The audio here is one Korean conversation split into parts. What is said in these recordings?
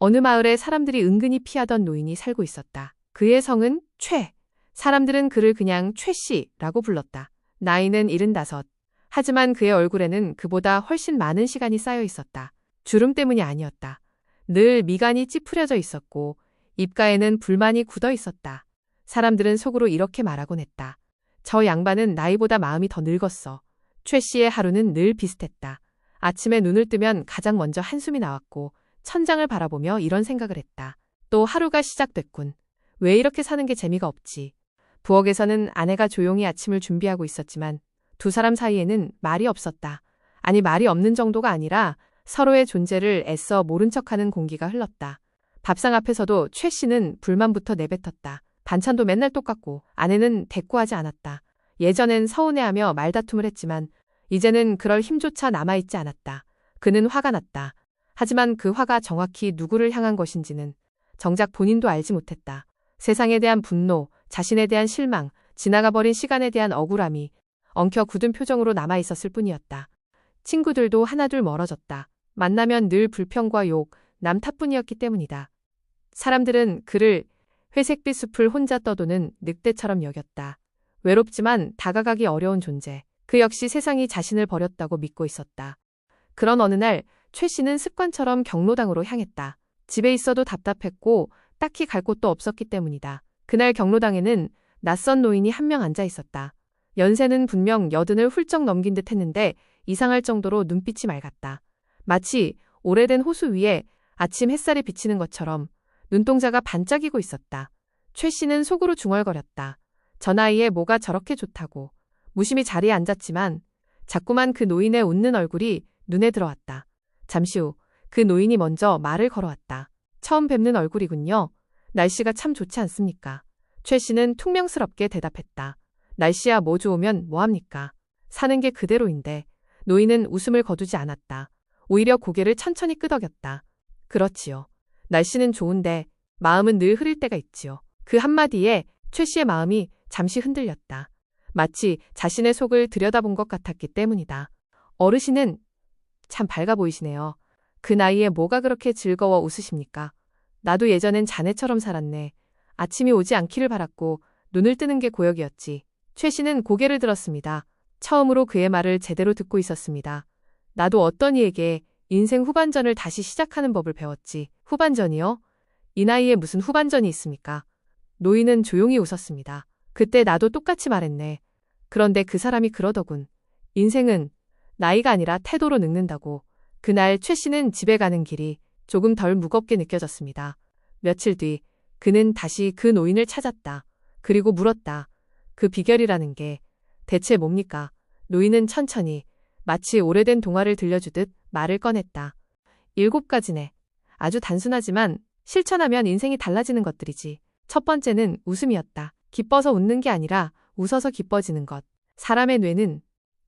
어느 마을에 사람들이 은근히 피하던 노인이 살고 있었다. 그의 성은 최. 사람들은 그를 그냥 최씨라고 불렀다. 나이는 75. 하지만 그의 얼굴에는 그보다 훨씬 많은 시간이 쌓여 있었다. 주름 때문이 아니었다. 늘 미간이 찌푸려져 있었고 입가에는 불만이 굳어 있었다. 사람들은 속으로 이렇게 말하곤 했다. 저 양반은 나이보다 마음이 더 늙었어. 최 씨의 하루는 늘 비슷했다. 아침에 눈을 뜨면 가장 먼저 한숨이 나왔고 천장을 바라보며 이런 생각을 했다. 또 하루가 시작됐군. 왜 이렇게 사는 게 재미가 없지. 부엌에서는 아내가 조용히 아침을 준비하고 있었지만 두 사람 사이에는 말이 없었다. 아니 말이 없는 정도가 아니라 서로의 존재를 애써 모른 척하는 공기가 흘렀다. 밥상 앞에서도 최 씨는 불만부터 내뱉었다. 반찬도 맨날 똑같고 아내는 대꾸하지 않았다. 예전엔 서운해하며 말다툼을 했지만 이제는 그럴 힘조차 남아있지 않았다. 그는 화가 났다. 하지만 그 화가 정확히 누구를 향한 것인지는 정작 본인도 알지 못했다. 세상에 대한 분노, 자신에 대한 실망, 지나가버린 시간에 대한 억울함이 엉켜 굳은 표정으로 남아있었을 뿐이었다. 친구들도 하나둘 멀어졌다. 만나면 늘 불평과 욕, 남 탓뿐이었기 때문이다. 사람들은 그를 회색빛 숲을 혼자 떠도는 늑대처럼 여겼다. 외롭지만 다가가기 어려운 존재. 그 역시 세상이 자신을 버렸다고 믿고 있었다. 그런 어느 날 최 씨는 습관처럼 경로당으로 향했다. 집에 있어도 답답했고 딱히 갈 곳도 없었기 때문이다. 그날 경로당에는 낯선 노인이 한 명 앉아 있었다. 연세는 분명 80을 훌쩍 넘긴 듯 했는데 이상할 정도로 눈빛이 맑았다. 마치 오래된 호수 위에 아침 햇살이 비치는 것처럼 눈동자가 반짝이고 있었다. 최 씨는 속으로 중얼거렸다. 저 나이에 뭐가 저렇게 좋다고. 무심히 자리에 앉았지만 자꾸만 그 노인의 웃는 얼굴이 눈에 들어왔다. 잠시 후 그 노인이 먼저 말을 걸어왔다. 처음 뵙는 얼굴이군요. 날씨가 참 좋지 않습니까? 최 씨는 퉁명스럽게 대답했다. 날씨야 뭐 좋으면 뭐합니까? 사는 게 그대로인데. 노인은 웃음을 거두지 않았다. 오히려 고개를 천천히 끄덕였다. 그렇지요. 날씨는 좋은데 마음은 늘 흐릴 때가 있지요. 그 한마디에 최 씨의 마음이 잠시 흔들렸다. 마치 자신의 속을 들여다본 것 같았기 때문이다. 어르신은 참 밝아 보이시네요. 그 나이에 뭐가 그렇게 즐거워 웃으십니까? 나도 예전엔 자네처럼 살았네. 아침이 오지 않기를 바랐고 눈을 뜨는 게 고역이었지. 최 씨는 고개를 들었습니다. 처음으로 그의 말을 제대로 듣고 있었습니다. 나도 어떤 이에게 인생 후반전을 다시 시작하는 법을 배웠지. 후반전이요? 이 나이에 무슨 후반전이 있습니까? 노인은 조용히 웃었습니다. 그때 나도 똑같이 말했네. 그런데 그 사람이 그러더군. 인생은 나이가 아니라 태도로 늙는다고. 그날 최 씨는 집에 가는 길이 조금 덜 무겁게 느껴졌습니다. 며칠 뒤 그는 다시 그 노인을 찾았다. 그리고 물었다. 그 비결이라는 게 대체 뭡니까? 노인은 천천히 마치 오래된 동화를 들려주듯 말을 꺼냈다. 7가지네. 아주 단순하지만 실천하면 인생이 달라지는 것들이지. 첫 번째는 웃음이었다. 기뻐서 웃는 게 아니라 웃어서 기뻐지는 것. 사람의 뇌는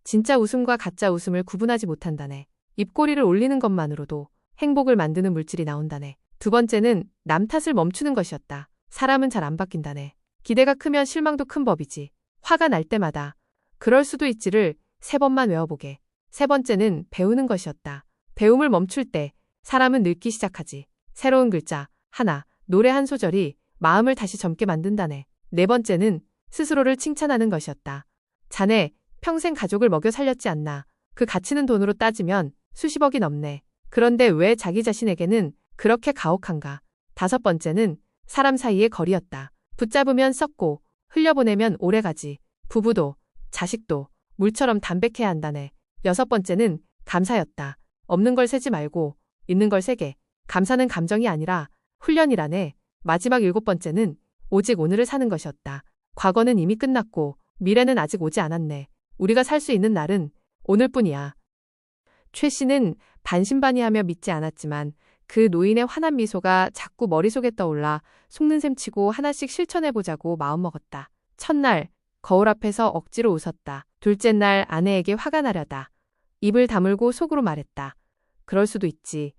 진짜 웃음과 가짜 웃음을 구분하지 못한다네. 입꼬리를 올리는 것만으로도 행복을 만드는 물질이 나온다네. 두 번째는 남 탓을 멈추는 것이었다. 사람은 잘 안 바뀐다네. 기대가 크면 실망도 큰 법이지. 화가 날 때마다 그럴 수도 있지를 3번만 외워보게. 세 번째는 배우는 것이었다. 배움을 멈출 때 사람은 늙기 시작하지. 새로운 글자 하나, 노래 한 소절이 마음을 다시 젊게 만든다네. 네 번째는 스스로를 칭찬하는 것이었다. 자네 평생 가족을 먹여 살렸지 않나. 그 가치는 돈으로 따지면 수십억이 넘네. 그런데 왜 자기 자신에게는 그렇게 가혹한가. 다섯 번째는 사람 사이의 거리였다. 붙잡으면 썩고 흘려보내면 오래가지. 부부도 자식도 물처럼 담백해야 한다네. 여섯 번째는 감사였다. 없는 걸 세지 말고 있는 걸 세게. 감사는 감정이 아니라 훈련이라네. 마지막 7번째는 오직 오늘을 사는 것이었다. 과거는 이미 끝났고 미래는 아직 오지 않았네. 우리가 살 수 있는 날은 오늘뿐이야. 최 씨는 반신반의하며 믿지 않았지만 그 노인의 환한 미소가 자꾸 머릿속에 떠올라 속는 셈 치고 하나씩 실천해보자고 마음먹었다. 첫날 거울 앞에서 억지로 웃었다. 둘째 날 아내에게 화가 나려다. 입을 다물고 속으로 말했다. 그럴 수도 있지.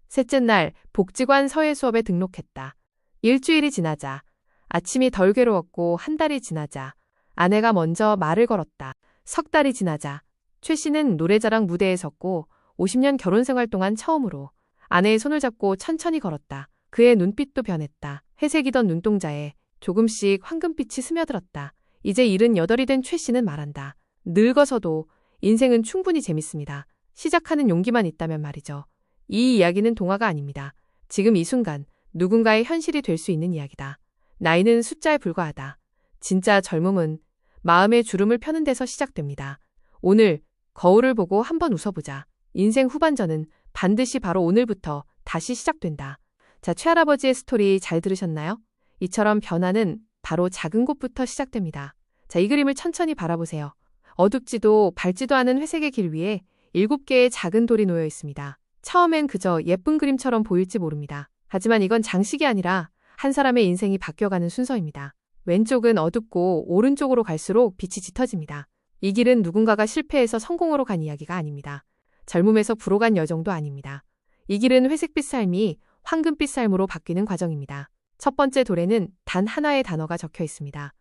셋째 날 복지관 서예 수업에 등록했다. 일주일이 지나자 아침이 덜 괴로웠고 한 달이 지나자 아내가 먼저 말을 걸었다. 석 달이 지나자 최 씨는 노래자랑 무대에 섰고 50년 결혼생활 동안 처음으로 아내의 손을 잡고 천천히 걸었다. 그의 눈빛도 변했다. 회색이던 눈동자에 조금씩 황금빛이 스며들었다. 이제 78이 된 최 씨는 말한다. 늙어서도 인생은 충분히 재밌습니다. 시작하는 용기만 있다면 말이죠. 이 이야기는 동화가 아닙니다. 지금 이 순간 누군가의 현실이 될 수 있는 이야기다. 나이는 숫자에 불과하다. 진짜 젊음은 마음의 주름을 펴는 데서 시작됩니다. 오늘 거울을 보고 한번 웃어보자. 인생 후반전은 반드시 바로 오늘부터 다시 시작된다. 자, 최할아버지의 스토리 잘 들으셨나요? 이처럼 변화는 바로 작은 곳부터 시작됩니다. 자, 이 그림을 천천히 바라보세요. 어둡지도 밝지도 않은 회색의 길 위에 7개의 작은 돌이 놓여 있습니다. 처음엔 그저 예쁜 그림처럼 보일지 모릅니다. 하지만 이건 장식이 아니라 한 사람의 인생이 바뀌어가는 순서입니다. 왼쪽은 어둡고 오른쪽으로 갈수록 빛이 짙어집니다. 이 길은 누군가가 실패해서 성공으로 간 이야기가 아닙니다. 젊음에서 부로 간 여정도 아닙니다. 이 길은 회색빛 삶이 황금빛 삶으로 바뀌는 과정입니다. 첫 번째 돌에는 단 하나의 단어가 적혀 있습니다.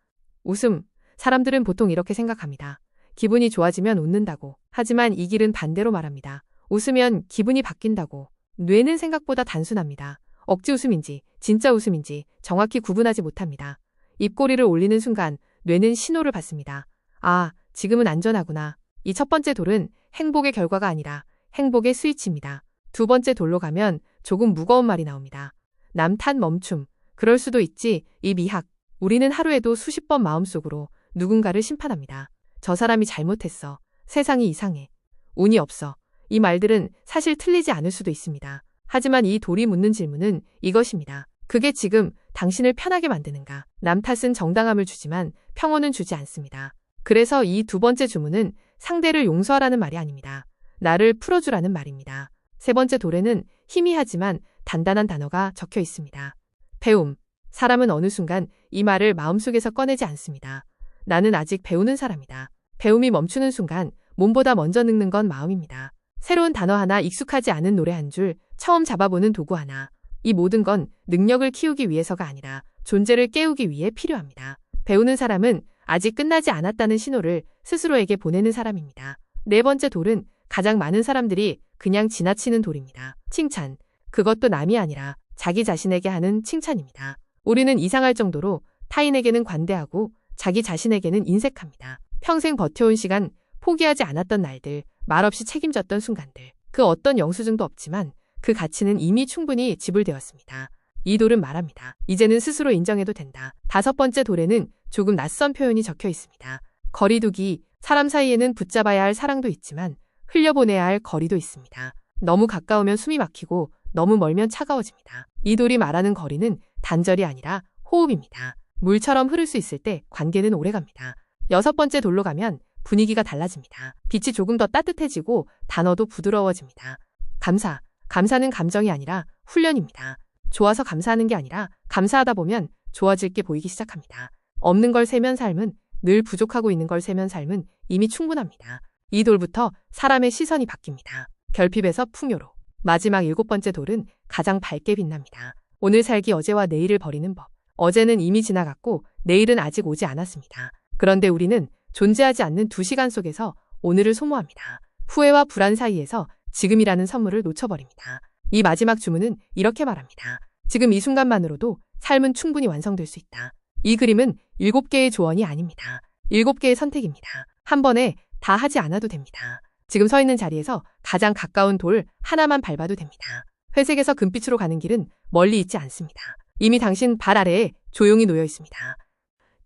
웃음. 사람들은 보통 이렇게 생각합니다. 기분이 좋아지면 웃는다고. 하지만 이 길은 반대로 말합니다. 웃으면 기분이 바뀐다고. 뇌는 생각보다 단순합니다. 억지 웃음인지 진짜 웃음인지 정확히 구분하지 못합니다. 입꼬리를 올리는 순간 뇌는 신호를 받습니다. 아, 지금은 안전하구나. 이 첫 번째 돌은 행복의 결과가 아니라 행복의 스위치입니다. 두 번째 돌로 가면 조금 무거운 말이 나옵니다. 남탓 멈춤. 그럴 수도 있지. 이 미학. 우리는 하루에도 수십 번 마음속으로 누군가를 심판합니다. 저 사람이 잘못했어. 세상이 이상해. 운이 없어. 이 말들은 사실 틀리지 않을 수도 있습니다. 하지만 이 돌이 묻는 질문은 이것입니다. 그게 지금 당신을 편하게 만드는가? 남 탓은 정당함을 주지만 평온은 주지 않습니다. 그래서 이 두 번째 주문은 상대를 용서하라는 말이 아닙니다. 나를 풀어주라는 말입니다. 세 번째 돌에는 희미하지만 단단한 단어가 적혀 있습니다. 배움. 사람은 어느 순간 이 말을 마음속에서 꺼내지 않습니다. 나는 아직 배우는 사람이다. 배움이 멈추는 순간 몸보다 먼저 늙는 건 마음입니다. 새로운 단어 하나, 익숙하지 않은 노래 한 줄, 처음 잡아보는 도구 하나. 이 모든 건 능력을 키우기 위해서가 아니라 존재를 깨우기 위해 필요합니다. 배우는 사람은 아직 끝나지 않았다는 신호를 스스로에게 보내는 사람입니다. 네 번째 돌은 가장 많은 사람들이 그냥 지나치는 돌입니다. 칭찬. 그것도 남이 아니라 자기 자신에게 하는 칭찬입니다. 우리는 이상할 정도로 타인에게는 관대하고 자기 자신에게는 인색합니다. 평생 버텨온 시간, 포기하지 않았던 날들, 말없이 책임졌던 순간들. 그 어떤 영수증도 없지만 그 가치는 이미 충분히 지불되었습니다. 이 돌은 말합니다. 이제는 스스로 인정해도 된다. 다섯 번째 돌에는 조금 낯선 표현이 적혀 있습니다. 거리두기. 사람 사이에는 붙잡아야 할 사랑도 있지만 흘려보내야 할 거리도 있습니다. 너무 가까우면 숨이 막히고 너무 멀면 차가워집니다. 이 돌이 말하는 거리는 단절이 아니라 호흡입니다. 물처럼 흐를 수 있을 때 관계는 오래갑니다. 여섯 번째 돌로 가면 분위기가 달라집니다. 빛이 조금 더 따뜻해지고 단어도 부드러워집니다. 감사. 감사는 감정이 아니라 훈련입니다. 좋아서 감사하는 게 아니라 감사하다 보면 좋아질 게 보이기 시작합니다. 없는 걸 세면 삶은, 늘 부족하고 있는 걸 세면 삶은 이미 충분합니다. 이 돌부터 사람의 시선이 바뀝니다. 결핍에서 풍요로. 마지막 일곱 번째 돌은 가장 밝게 빛납니다. 오늘 살기 어제와 내일을 버리는 법. 어제는 이미 지나갔고 내일은 아직 오지 않았습니다. 그런데 우리는 존재하지 않는 2시간 속에서 오늘을 소모합니다. 후회와 불안 사이에서 지금이라는 선물을 놓쳐버립니다. 이 마지막 주문은 이렇게 말합니다. 지금 이 순간만으로도 삶은 충분히 완성될 수 있다. 이 그림은 7개의 조언이 아닙니다. 7개의 선택입니다. 한 번에 다 하지 않아도 됩니다. 지금 서 있는 자리에서 가장 가까운 돌 하나만 밟아도 됩니다. 회색에서 금빛으로 가는 길은 멀리 있지 않습니다. 이미 당신 발 아래에 조용히 놓여 있습니다.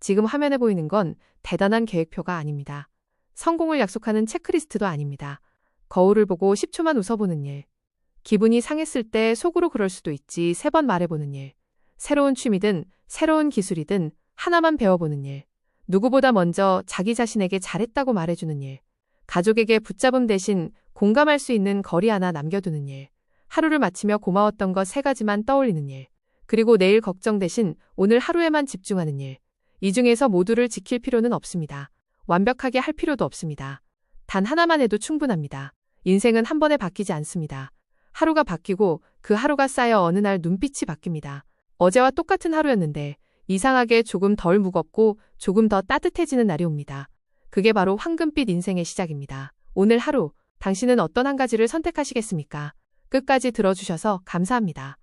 지금 화면에 보이는 건 대단한 계획표가 아닙니다. 성공을 약속하는 체크리스트도 아닙니다. 거울을 보고 10초만 웃어보는 일. 기분이 상했을 때 속으로 그럴 수도 있지 3번 말해보는 일. 새로운 취미든 새로운 기술이든 하나만 배워보는 일. 누구보다 먼저 자기 자신에게 잘했다고 말해주는 일. 가족에게 붙잡음 대신 공감할 수 있는 거리 하나 남겨두는 일. 하루를 마치며 고마웠던 것 3가지만 떠올리는 일. 그리고 내일 걱정 대신 오늘 하루에만 집중하는 일. 이 중에서 모두를 지킬 필요는 없습니다. 완벽하게 할 필요도 없습니다. 단 하나만 해도 충분합니다. 인생은 한 번에 바뀌지 않습니다. 하루가 바뀌고 그 하루가 쌓여 어느 날 눈빛이 바뀝니다. 어제와 똑같은 하루였는데 이상하게 조금 덜 무겁고 조금 더 따뜻해지는 날이 옵니다. 그게 바로 황금빛 인생의 시작입니다. 오늘 하루, 당신은 어떤 한 가지를 선택하시겠습니까? 끝까지 들어주셔서 감사합니다.